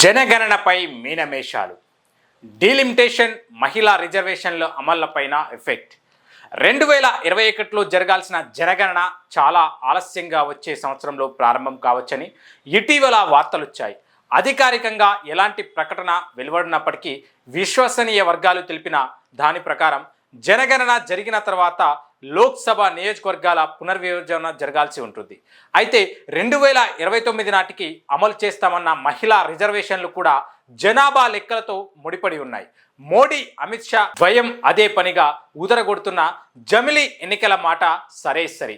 జనగణనపై మీనమేషాలు. Delimitation, మహిళా రిజర్వేషన్ల అమళ్లపైన effect. 2021లో జరగాల్సిన జనగణన చాలా ఆలస్యంగా వచ్చే సంవత్సరంలో ప్రారంభం కావచ్చని ఇటీవల వార్తలొచ్చాయి. అధికారికంగా ఎలాంటి ప్రకటన వెలువడినప్పటికీ విశ్వసనీయ వర్గాలు తెలిపిన దాని ప్రకారం జనగణన జరిగిన తర్వాత లోక్సభ నియోజకవర్గాల పునర్విభజన జరగాల్సి ఉంటుంది. అయితే 2029 నాటికి అమలు చేస్తామన్న మహిళా రిజర్వేషన్లు కూడా జనాభా లెక్కలతో ముడిపడి ఉన్నాయి. మోడీ, అమిత్ షా ద్వయం అదే పనిగా ఉదరగొడుతున్న జమిలీ ఎన్నికల మాట సరే సరి.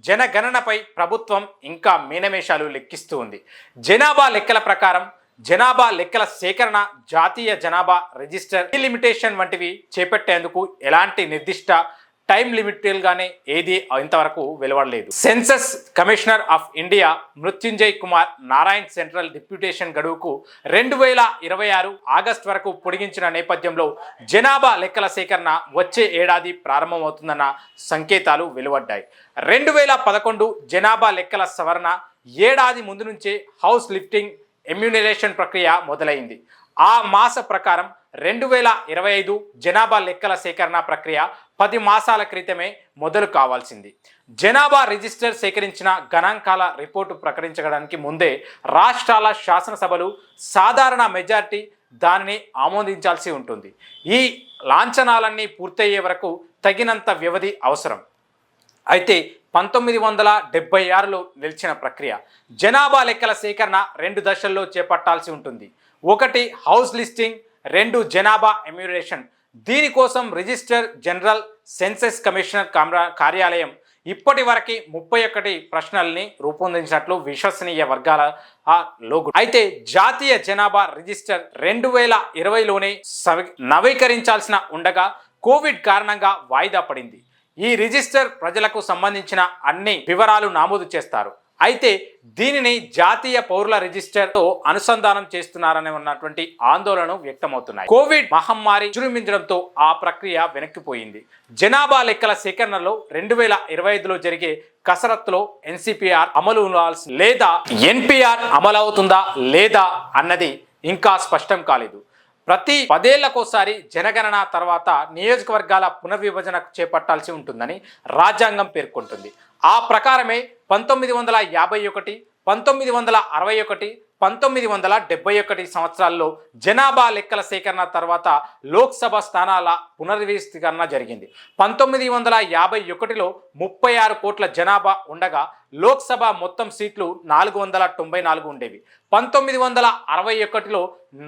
జనగణనపై ప్రభుత్వం ఇంకా మీనమేషాలు లెక్కిస్తూ ఉంది. జనాభా లెక్కల ప్రకారం జనాభా లెక్కల సేకరణ, జాతీయ జనాభా రిజిస్టర్, లిమిటేషన్ వంటివి చేపట్టేందుకు ఎలాంటి నిర్దిష్ట టైం లిమిట్గానే ఏది ఇంతవరకు వెలువడలేదు. Census commissioner of India Mrityunjay Kumar Narayan central deputation గడువుకు 2026 ఆగస్టు వరకు పొడిగించిన నేపథ్యంలో జనాభా లెక్కల సేకరణ వచ్చే ఏడాది ప్రారంభమవుతుందన్న సంకేతాలు వెలువడ్డాయి. 2011 జనాభా లెక్కల సవరణ ఏడాది ముందు నుంచే హౌస్ లిఫ్టింగ్ ఎమ్యూనరేషన్ ప్రక్రియ మొదలైంది. ఆ మాస ప్రకారం 2025 జనాభా లెక్కల సేకరణ ప్రక్రియ 10 మాసాల క్రితమే మొదలు కావాల్సింది. జనాభా రిజిస్టర్ సేకరించిన గణాంకాల రిపోర్టు ప్రకటించడానికి ముందే రాష్ట్రాల శాసనసభలు సాధారణ మెజారిటీ దానిని ఆమోదించాల్సి ఉంటుంది. ఈ లాంఛనాలన్నీ పూర్తయ్యే వరకు తగినంత వ్యవధి అవసరం. అయితే 1976లో నిలిచిన ప్రక్రియ జనాభా లెక్కల సేకరణ 2 దశల్లో చేపట్టాల్సి ఉంటుంది. 1 హౌస్ లిస్టింగ్, 2 జనాభా ఎమ్యూనరేషన్. దీనికోసం రిజిస్టర్ జనరల్ సెన్సస్ కమిషనర్ కార్యాలయం ఇప్పటి వరకు 31 ప్రశ్నల్ని రూపొందించినట్లు విశ్వసనీయ వర్గాల లోగు. అయితే జాతీయ జనాభా రిజిస్టర్ 2020లోనే నవీకరించాల్సిన ఉండగా కోవిడ్ కారణంగా వాయిదా పడింది. ఈ రిజిస్టర్ ప్రజలకు సంబంధించిన అన్ని వివరాలు నమోదు చేస్తారు. అయితే దీనిని జాతీయ పౌరుల రిజిస్టర్తో అనుసంధానం చేస్తున్నారని ఉన్నటువంటి ఆందోళన వ్యక్తమవుతున్నాయి. కోవిడ్ మహమ్మారి విజృంభించడంతో ఆ ప్రక్రియ వెనక్కిపోయింది. జనాభా లెక్కల సేకరణలో 2025లో జరిగే కసరత్తులో ఎన్సిపిఆర్ అమలు లేదా ఎన్పిఆర్ అమలవుతుందా లేదా అన్నది ఇంకా స్పష్టం కాలేదు. ప్రతి 10 ఏళ్లకోసారి జనగణన తర్వాత నియోజకవర్గాల పునర్విభజన చేపట్టాల్సి ఉంటుందని రాజ్యాంగం పేర్కొంటుంది. ఆ ప్రకారమే 1951, 1961, 1971 సంవత్సరాల్లో జనాభా లెక్కల సేకరణ తర్వాత లోక్సభ స్థానాల పునర్వ్యవస్థీకరణ జరిగింది. 1951లో 36 కోట్ల జనాభా ఉండగా లోక్సభ మొత్తం సీట్లు 494 ఉండేవి. 1961లో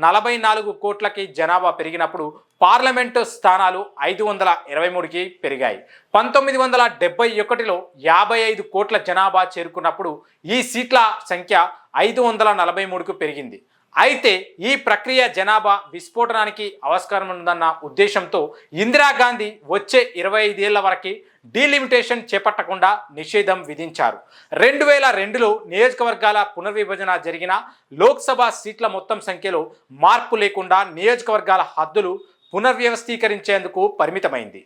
44 కోట్లకి జనాభా పెరిగినప్పుడు పార్లమెంటు స్థానాలు 523కి పెరిగాయి. 1971లో 55 కోట్ల జనాభా చేరుకున్నప్పుడు ఈ సీట్ల సంఖ్య 543కు పెరిగింది. అయితే ఈ ప్రక్రియ జనాభా విస్ఫోటనానికి ఆస్కారం ఉందన్న ఉద్దేశంతో ఇందిరాగాంధీ వచ్చే 25 ఏళ్ల వరకు డీలిమిటేషన్ చేపట్టకుండా నిషేధం విధించారు. 2002లో నియోజకవర్గాల పునర్విభజన జరిగిన లోక్సభ సీట్ల మొత్తం సంఖ్యలో మార్పు లేకుండా నియోజకవర్గాల హద్దులు పునర్వ్యవస్థీకరించేందుకు పరిమితమైంది.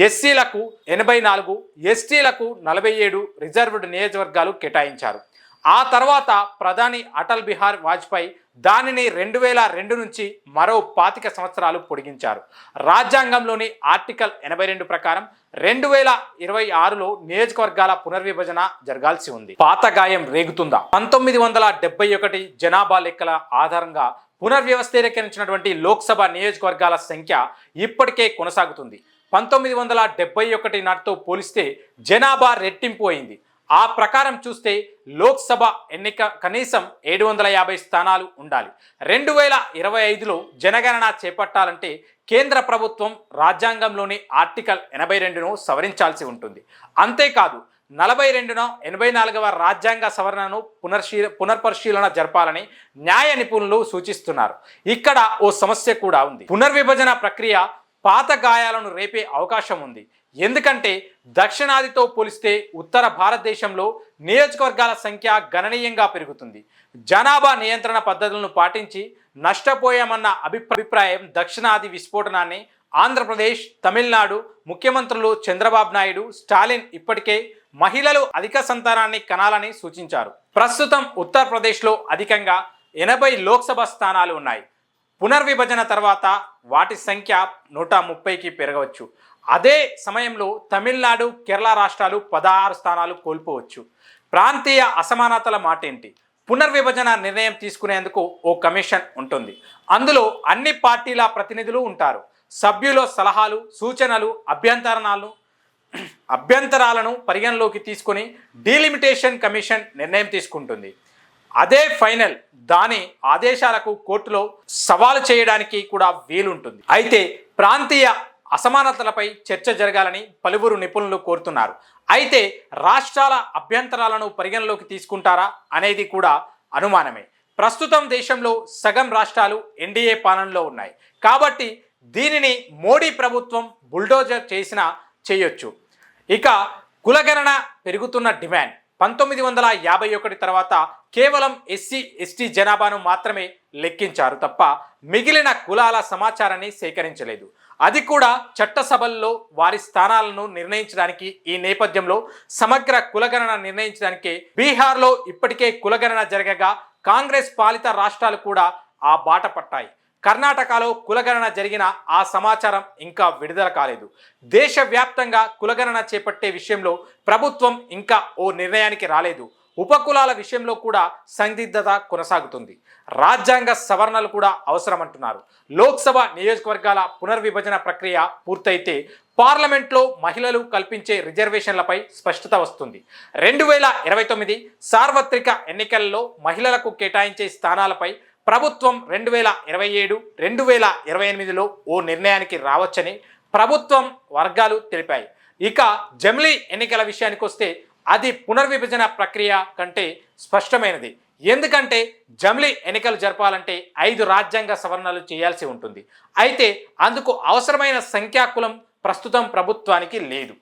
ఎస్సీలకు 84, ఎస్టీలకు 47 రిజర్వ్డ్ నియోజకవర్గాలు కేటాయించారు. ఆ తర్వాత ప్రధాని అటల్ బిహారీ వాజ్పేయి దానిని 2002 నుంచి మరో 25 సంవత్సరాలు పొడిగించారు. రాజ్యాంగంలోని ఆర్టికల్ 82 ప్రకారం 2026లో నియోజకవర్గాల పునర్విభజన జరగాల్సి ఉంది. పాత గాయం రేగుతుందా? 1971 జనాభా లెక్కల ఆధారంగా పునర్వ్యవస్థీకరించినటువంటి లోక్సభ నియోజకవర్గాల సంఖ్య ఇప్పటికే కొనసాగుతుంది. 1971 నాటితో పోలిస్తే జనాభా రెట్టింపు అయింది. ఆ ప్రకారం చూస్తే లోక్సభ ఎన్నిక కనీసం 750 స్థానాలు ఉండాలి. 2025లో జనగణన చేపట్టాలంటే కేంద్ర ప్రభుత్వం రాజ్యాంగంలోని ఆర్టికల్ 82ను సవరించాల్సి ఉంటుంది. అంతేకాదు 42వ 84వ రాజ్యాంగ సవరణను పునర్పరిశీలన జరపాలని న్యాయ నిపుణులు సూచిస్తున్నారు. ఇక్కడ ఓ సమస్య కూడా ఉంది. పునర్విభజన ప్రక్రియ పాత గాయాలను రేపే అవకాశం ఉంది. ఎందుకంటే దక్షిణాదితో పోలిస్తే ఉత్తర భారతదేశంలో నియోజకవర్గాల సంఖ్య గణనీయంగా పెరుగుతుంది. జనాభా నియంత్రణ పద్ధతులను పాటించి నష్టపోయామన్న అభిప్రాయం దక్షిణాది విస్ఫోటనాన్ని ఆంధ్రప్రదేశ్, తమిళనాడు ముఖ్యమంత్రులు చంద్రబాబు నాయుడు, స్టాలిన్ ఇప్పటికే మహిళలు అధిక సంతానాన్ని కనాలని సూచించారు. ప్రస్తుతం ఉత్తరప్రదేశ్లో అధికంగా 80 లోక్సభ స్థానాలు ఉన్నాయి. పునర్విభజన తర్వాత వాటి సంఖ్య 130కి పెరగవచ్చు. అదే సమయంలో తమిళనాడు, కేరళ రాష్ట్రాలు 16 స్థానాలు కోల్పోవచ్చు. ప్రాంతీయ అసమానతల మాటేంటి? పునర్విభజన నిర్ణయం తీసుకునేందుకు ఓ కమిషన్ ఉంటుంది. అందులో అన్ని పార్టీల ప్రతినిధులు ఉంటారు. సభ్యుల సలహాలు, సూచనలు, అభ్యంతరాలను పరిగణలోకి తీసుకొని డీలిమిటేషన్ కమిషన్ నిర్ణయం తీసుకుంటుంది. అదే ఫైనల్. దాని ఆదేశాలకు కోర్టులో సవాలు చేయడానికి కూడా వీలుంటుంది. అయితే ప్రాంతీయ అసమానతలపై చర్చ జరగాలని పలువురు నిపుణులు కోరుతున్నారు. అయితే రాష్ట్రాల అభ్యంతరాలను పరిగణలోకి తీసుకుంటారా అనేది కూడా అనుమానమే. ప్రస్తుతం దేశంలో సగం రాష్ట్రాలు ఎన్డీఏ పాలనలో ఉన్నాయి. కాబట్టి దీనిని మోడీ ప్రభుత్వం బుల్డోజర్ చేసినా చేయొచ్చు. ఇక కులగణన పెరుగుతున్న డిమాండ్. 1951 తర్వాత కేవలం ఎస్సీ ఎస్టీ జనాభాను మాత్రమే లెక్కించారు తప్ప మిగిలిన కులాల సమాచారాన్ని సేకరించలేదు. అది కూడా చట్టసభల్లో వారి స్థానాలను నిర్ణయించడానికి. ఈ నేపథ్యంలో సమగ్ర కులగణన నిర్ణయించడానికి బీహార్లో ఇప్పటికే కులగణన జరగగా కాంగ్రెస్ పాలిత రాష్ట్రాలు కూడా ఆ బాట పట్టాయి. కర్ణాటకలో కులగణన జరిగిన ఆ సమాచారం ఇంకా విడుదల కాలేదు. దేశవ్యాప్తంగా కులగణన చేపట్టే విషయంలో ప్రభుత్వం ఇంకా ఓ నిర్ణయానికి రాలేదు. ఉపకులాల విషయంలో కూడా సందిగ్ధత కొనసాగుతుంది. రాజ్యాంగ సవరణలు కూడా అవసరమంటున్నారు. లోక్సభ నియోజకవర్గాల పునర్విభజన ప్రక్రియ పూర్తయితే పార్లమెంట్లో మహిళలు కల్పించే రిజర్వేషన్లపై స్పష్టత వస్తుంది. 2029 సార్వత్రిక ఎన్నికల్లో మహిళలకు కేటాయించే స్థానాలపై ప్రభుత్వం 2027, 2028లో ఓ నిర్ణయానికి రావచ్చని ప్రభుత్వం వర్గాలు తెలిపాయి. ఇక జమిలీ ఎన్నికల విషయానికి వస్తే అది పునర్విభజన ప్రక్రియ కంటే స్పష్టమైనది. ఎందుకంటే జమిలీ ఎన్నికలు జరపాలంటే 5 రాజ్యాంగ సవరణలు చేయాల్సి ఉంటుంది. అయితే అందుకు అవసరమైన సంఖ్యాకులం ప్రస్తుతం ప్రభుత్వానికి లేదు.